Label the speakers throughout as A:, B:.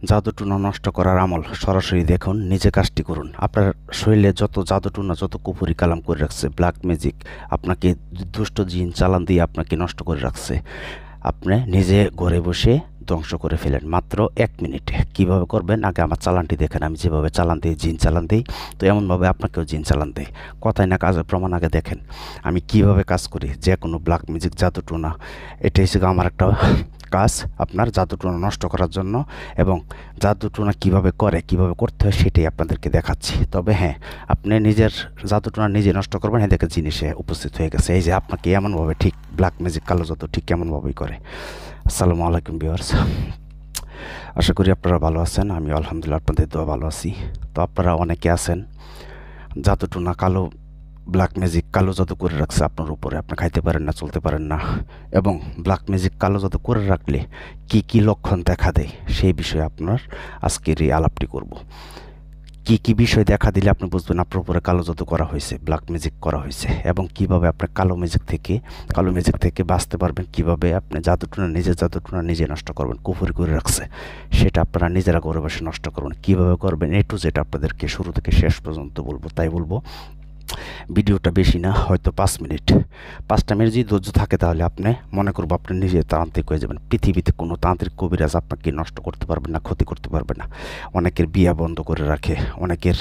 A: জাদুটুনা নষ্ট করার আমল সরাসরি দেখুন, নিজে কাজটি করুন। আপনার শরীরে যত জাদুটুনা, যত কুফরি কালাম করে রাখছে, ব্ল্যাক ম্যাজিক, আপনাকে দুষ্ট জিন চালান দিয়ে আপনাকে নষ্ট করে রাখছে, আপনি নিজে ঘরে বসে ধ্বংস করে ফেলেন মাত্র 1 মিনিটে। কীভাবে করবেন আগে আমার চালানটি দেখেন। আমি যেভাবে চালান দিই, জিন চালান দিই, তো এমনভাবে আপনাকেও জিন চালান দেয়। কথায় না কাজের প্রমাণ আগে দেখেন আমি কিভাবে কাজ করি। যে কোনো ব্ল্যাক ম্যাজিক, জাদুটুনা, এটা হিসেবে আমার একটা কাজ আপনার জাদুটুনা নষ্ট করার জন্য, এবং জাদুটুনা কিভাবে করে, কিভাবে করতে হয় সেটাই আপনাদেরকে দেখাচ্ছি। তবে হ্যাঁ, আপনি নিজের জাদুটুনা নিজে নষ্ট করবেন। হ্যাঁ, দেখে জিনিসে উপস্থিত হয়ে গেছে। এই যে আপনাকে এমনভাবে ঠিক ব্ল্যাক ম্যাজিক, কালো জাদু ঠিক কেমনভাবেই করে। আসসালামু আলাইকুম ভিউয়ার্স, আশা করি আপনারা ভালো আছেন। আমি আলহামদুলিল্লাহ আপনাদের দোয়া ভালো আছি। তো আপনারা অনেকে আছেন জাদুটুনা, কালো ব্ল্যাক ম্যাজিক, কালো জাদু করে রাখছে আপনার উপরে। আপনি খাইতে পারেন না, চলতে পারেন না, এবং ব্ল্যাক ম্যাজিক, কালো জাদু করে রাখলে কি কি লক্ষণ দেখা দেয় সেই বিষয়ে আপনার আজকের এই আলাপটি করব। কি কি বিষয় দেখা দিলে আপনি বুঝবেন আপনার উপরে কালো জাদু করা হয়েছে, ব্ল্যাক ম্যাজিক করা হয়েছে, এবং কিভাবে আপনি কালো ম্যাজিক থেকে বাঁচতে পারবেন, কিভাবে আপনি জাদুটুনা নিজে নষ্ট করবেন। কুফরি করে রাখছে সেটা আপনারা নিজেরা ঘরে বসে নষ্ট করবেন। কিভাবে করবেন এ টু জেড আপনাদেরকে শুরু থেকে শেষ পর্যন্ত বলবো। তাই বলবো ভিডিওটা বেশি না, হয়তো 5 মিনিট। 5টা মিনিট যদি ধৈর্য থাকে তাহলে আপনি মনে করবো আপনি নিজে তান্ত্রিক হয়ে যাবেন। পৃথিবীতে কোনো তান্ত্রিক কবিরাজ আপনাকে নষ্ট করতে পারবে না, ক্ষতি করতে পারবে না। অনেকের বিয়া বন্ধ করে রাখে, অনেকের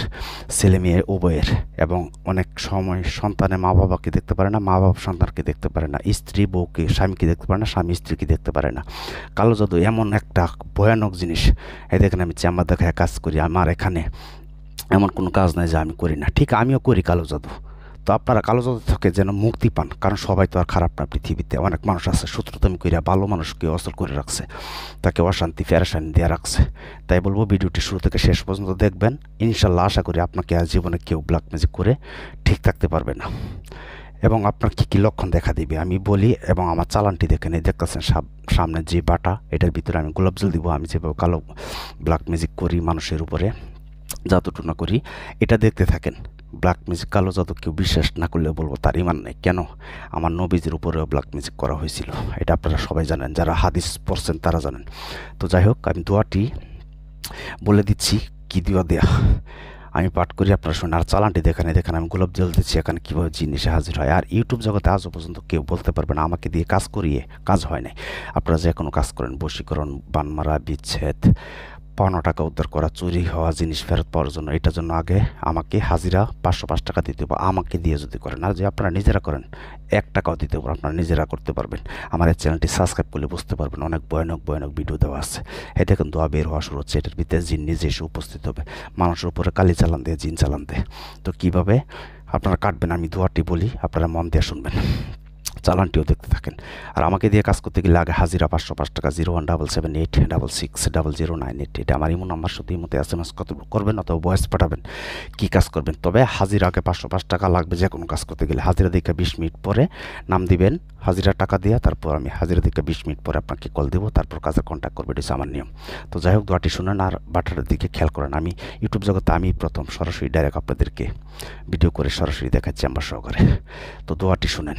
A: ছেলে মেয়ে উভয়ের, এবং অনেক সময় সন্তানে মা বাবাকে দেখতে পারে না, মা বাবা সন্তানকে দেখতে পারে না, স্ত্রী বউকে স্বামীকে দেখতে পারে না, স্বামী স্ত্রীকে দেখতে পারে না। কালো জাদু এমন একটা ভয়ানক জিনিস। এই দেখেন আমি চেম্বার দেখায় কাজ করি, আমার এখানে এমন কোনো কাজ নাই যে আমি করি না। ঠিক আমিও করি কালো জাদু। তো আপনারা কালো জাদু থেকে যেন মুক্তি পান, কারণ সবাই তো আর খারাপ না। পৃথিবীতে অনেক মানুষ আছে শত্রুতামি করিয়া ভালো মানুষকে অসর করে রাখছে, তাকে অশান্তি পেরেশানি দিয়ে রাখছে। তাই বলবো ভিডিওটি শুরু থেকে শেষ পর্যন্ত দেখবেন। ইনশাল্লাহ আশা করি আপনাকে আর জীবনে কেউ ব্ল্যাক ম্যাজিক করে ঠিক থাকতে পারবে না। এবং আপনার কী কী লক্ষণ দেখা দিবে আমি বলি, এবং আমার চালানটি দেখেন। এই দেখতেছেন সামনে যে বাটা, এটার ভিতরে আমি গোলাপ জল দিব। আমি যেভাবে কালো ব্ল্যাক ম্যাজিক করি, মানুষের উপরে জাদুটুনা করি, এটা দেখতে থাকেন। ব্ল্যাক ম্যাজিক, কালো জাদু কেউ বিশ্বাস না করলে বলবো তার ইমান নেই। কেন? আমার নবীজির উপরেও ব্ল্যাক ম্যাজিক করা হয়েছিল, এটা আপনারা সবাই জানেন, যারা হাদিস পড়ছেন তারা জানেন। তো যাই হোক, আমি দোয়াটি বলে দিচ্ছি কি দোয়া দেয়া আমি পাঠ করি, আপনারা শুনে। আর চালানটি দেখেন, দেখেন আমি গোলাপ জল দিচ্ছি এখানে, কীভাবে জিনিসে হাজির হয়। আর ইউটিউব জগতে আজও পর্যন্ত কেউ বলতে পারবে না আমাকে দিয়ে কাজ করিয়ে কাজ হয় নাই। আপনারা যে কোনো কাজ করেন, বশীকরণ, বানমারা, বিচ্ছেদ, পাওনা টাকা উদ্ধার করা, চুরি হওয়া জিনিস ফেরত পাওয়ার জন্য, এটার জন্য আগে আমাকে হাজিরা 505 টাকা দিতে হবে, আমাকে দিয়ে যদি করেন। আর যে আপনারা নিজেরা করেন 1 টাকাও দিতে হবে, আপনারা নিজেরা করতে পারবেন। আমার এই চ্যানেলটি সাবস্ক্রাইব করলে বুঝতে পারবেন, অনেক ভয়ানক ভিডিও দেওয়া আছে। এই দেখুন দোয়া বের হওয়া শুরু হচ্ছে, এটার ভিতরে জিন নিজে এসে উপস্থিত হবে। মানুষের উপরে কালি চালান দিয়ে, জিন চালান দেয়। তো কীভাবে আপনারা কাটবেন আমি দোয়াটি বলি, আপনারা মন দিয়ে শুনবেন, চালানটিও দেখতে থাকেন। আর আমাকে দিয়ে কাজ করতে গেলে আগে হাজিরা 505 টাকা। 01778660098, এটা আমার ইমো নাম্বার। শুধু ইমোতে SMS করবেন অথবা ভয়েস পাঠাবেন কী কাজ করবেন। তবে হাজিরা আগে 505 টাকা লাগবে যে কোনো কাজ করতে গেলে। হাজিরা দিকে 20 মিনিট পরে নাম দিবেন, হাজিরা টাকা দিয়ে, তারপর আমি হাজিরা দিকে 20 মিনিট পরে আপনাকে কল দেবো, তারপর কাজের কন্ট্যাক্ট করবে। এটা আমার নিয়ম। তো যাই হোক, দোয়াটি শুনেন আর বাটার দিকে খেয়াল করেন। আমি ইউটিউব জগতে আমি প্রথম সরাসরি ডাইরেক্ট আপনাদেরকে ভিডিও করে সরাসরি দেখাচ্ছি আমার সহকারে। তো দোয়াটি শুনেন।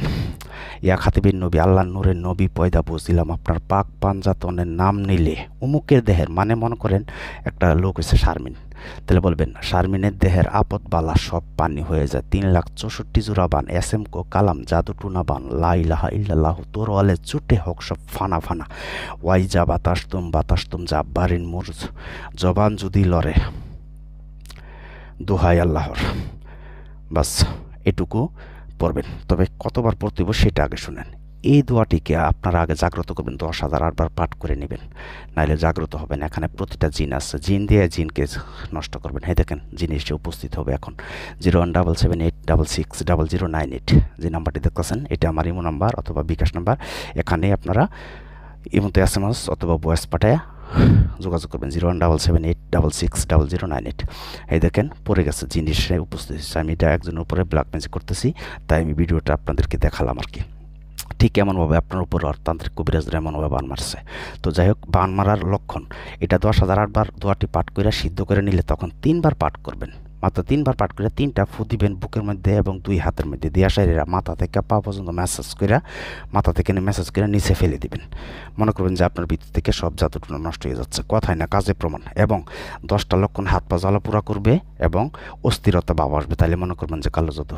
A: ইয়া খাতিবিন নবী, আল্লাহর নূরের নবী পয়দা বুঝিলাম, আপনার পাক পাঞ্জাতনের নাম নিলে উমুকের দেহের, মানে মনে করেন একটা লোক হয়েছে শারমিন, তাহলে বলবেন শারমিনের দেহের আপদ বালা সব পানি হয়ে যায়। 3,64,000 জোড়াবান SM কো কালাম জাদুটুনা বান, লা ইলাহা ইল্লাল্লাহু তোর ওয়ালে চুটে হোক সব ফানা ফানা। ওয়াই যা বাতাসতুম জাব্বারিন মোর জবান যদি লড়ে দোহাই আল্লাহর। বাস এটুকু পড়বেন। তবে কতবার পড়তে হবে সেটা আগে শুনেন। এই দোয়াটিকে আপনারা আগে জাগ্রত করবেন, 10,008 বার পাঠ করে নেবেন, নাইলে জাগ্রত হবেন। এখানে প্রতিটা জিন আছে, জিন দিয়ে জিনকে নষ্ট করবেন। হ্যাঁ দেখেন জিন এসে উপস্থিত হবে এখন। 01778660098, যে নাম্বারটি দেখতেছেন এটা আমার ইমো নাম্বার অথবা বিকাশ নাম্বার। এখানে আপনারা ইমোতে SMS অথবা ভয়েস পাঠায় যোগাযোগ করবেন। 01778660098। এই দেখেন পড়ে গেছে, জিনিস উপস্থিত হচ্ছে। আমি এটা একজনের উপরে ব্ল্যাক ম্যাজিক করতেছি, তাই আমি ভিডিওটা আপনাদেরকে দেখালাম আর কি। ঠিক এমনভাবে আপনার উপর তান্ত্রিক কবিরাজরা এমনভাবে বান মারছে। তো যাই হোক, বান মারার লক্ষণ এটা 10,008 বার দোয়াটি পাঠ করে সিদ্ধ করে নিলে তখন 3 বার পাঠ করবেন। মাত্র 3 বার পাঠ করে 3টা ফু দিবেন বুকের মধ্যে এবং 2 হাতের মধ্যে দিয়া সাইরা মাথা থেকে পা পর্যন্ত ম্যাসাজ করে মাথা থেকে ম্যাসাজ করে নিচে ফেলে দিবেন। মনে করবেন যে আপনার ভিতর থেকে সব জাদুটুনা নষ্ট হয়ে যাচ্ছে, কথায় না কাজে প্রমাণ। এবং 10টা লক্ষণ হাত পা জ্বালা পোড়া করবে এবং অস্থিরতা ভাব আসবে, তাহলে মনে করবেন যে কালো জাদু